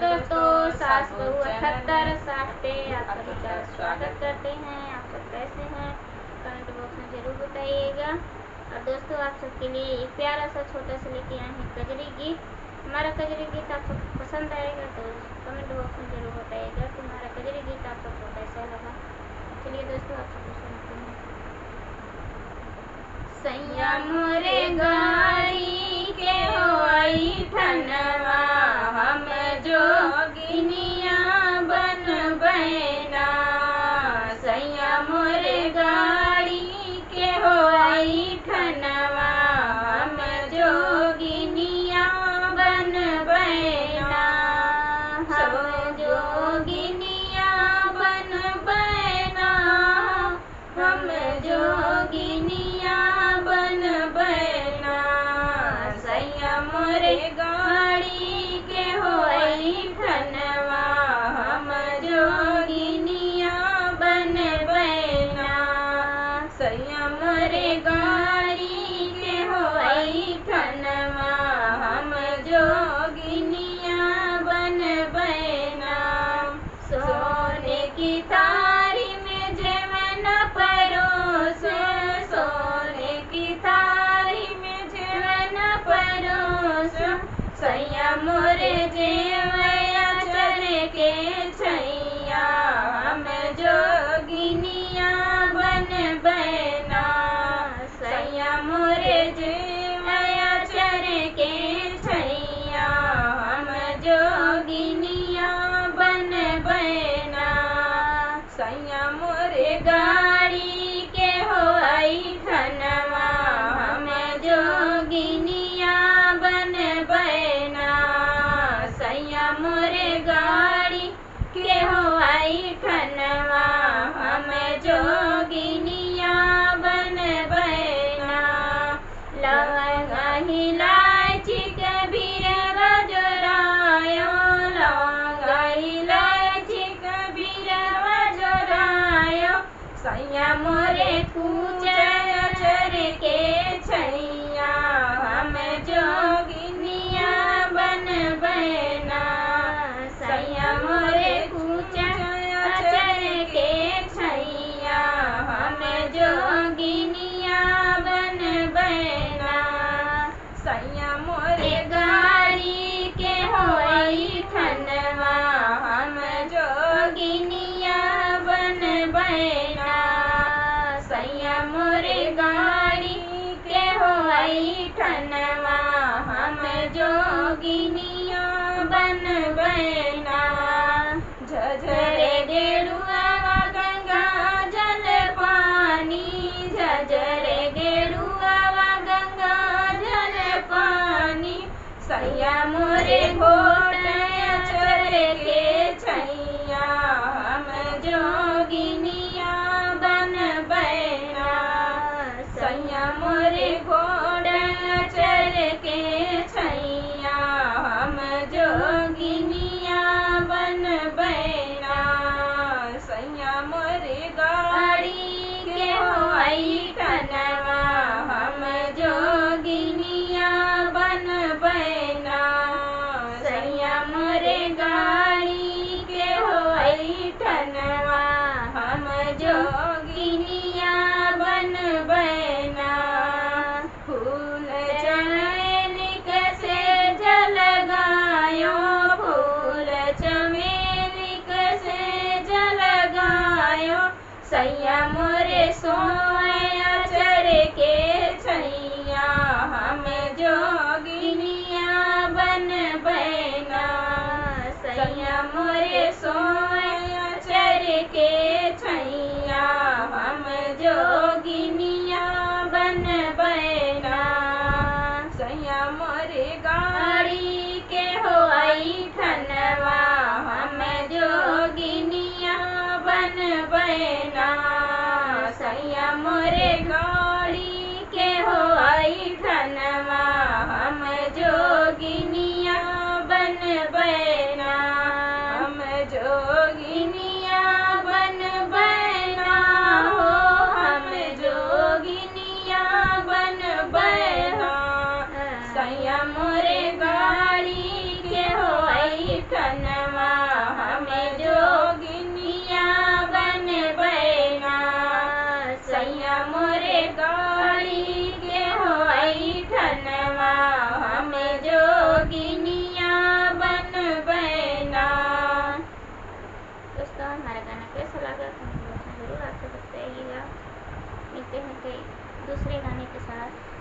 दोस्तों, सास बहू 78 60 पे आप सभी का स्वागत करते हैं। आप सब कैसे हैं कमेंट बॉक्स में जरूर बताइएगा। और दोस्तों, आप सबके लिए एक प्यारा सा छोटा सा लेके आए हैं कजरी गीत। हमारा कजरी गीत आप सबको पसंद आएगा तो कमेंट बॉक्स में जरूर बताइएगा कि हमारा कजरी गीत आप सबको कैसा लगा। चलिए दोस्तों, आप सबको सुनते हैं। सैया मोरे गाड़ी के होई ठनवा, हम जोगिनिया बन बैना। सैया मोरे गाड़ी के होई ठनवा, हम जोगिनिया बन बैना। हम जोगिनिया बन बैना, हम जोगिनिया बन बैना। सैया मोरे गाड़ी के होई ठनवा, हम जोगिनिया बन बैना। सैया मोरे गाड़ी के होई ठनवा, हम जोगिनिया बन बैना। सोने की थारी में जेवन परोस, सोने की थारी में जेवन परोस। सैया मोरे जेवया चर के छैया, हम जोगिनिया बन बैना। सैया मोरे जेवया चर के छैया, हम जोगिनिया बन बैना। सैया मोरे गाड़ी के होई ठनवा, हम जोगिनिया बन बैना। सैया मोरे गाड़ी के होई ठनवा, हम जोगिनिया बन बैना। लवंगा इलायची के बीरवा जोरायो, लवंगा इलायची के बीरवा जोरायो। सैया मोरे कूचया चर के छैया, हम जोगिनिया बन बैना। सैया मोरे कूचया चर के छैया, हम जोगिनिया बन बैना। सैया मोरे गाड़ी के होई ठनवा, हम जोगिनिया बन बैना। सैया मोरे गाड़ी के होई ठनवा, हम जोगिनिया बन बैना। झझरे गेरुआ गंगा जल पानी, झझरे गेरुआ गंगा जल पानी। सैया मोरे घोटया चर के छैया, हम जोगिनिया बन बैना। सैया मोरे घोटया चर के छैया, हम जोगिनिया बन बैना। सैया मोरे गाड़ी के होई ठनवा, हम जोगिनिया बन बैना। सैया मोरे गाड़ी के होई ठनवा, हम जोगिनिया बन बैना। फूल चमेली कैसे जलगायो, फूल चमेली कैसे जलगायो। सैया मोरे सोया चर के छैया, हम जोगिनिया बन बैना। सैया मोरे सोया चर के छैया, हम जोगिनिया बन बैना। सैया मोरे गाड़ी के होई ठनवा, हम जोगिनिया बन बैना। सैया मोरे गाड़ी के होई ठनवा, हम जोगिनिया बन बैना। गाड़ी के होई ठनवा हम जोगिनिया बन बैना। दोस्तों हमारा गाना कैसा लगा कमेंट बॉक्स में जरूर आपसे बताइएगा। मिलते हैं कई दूसरे गाने के साथ।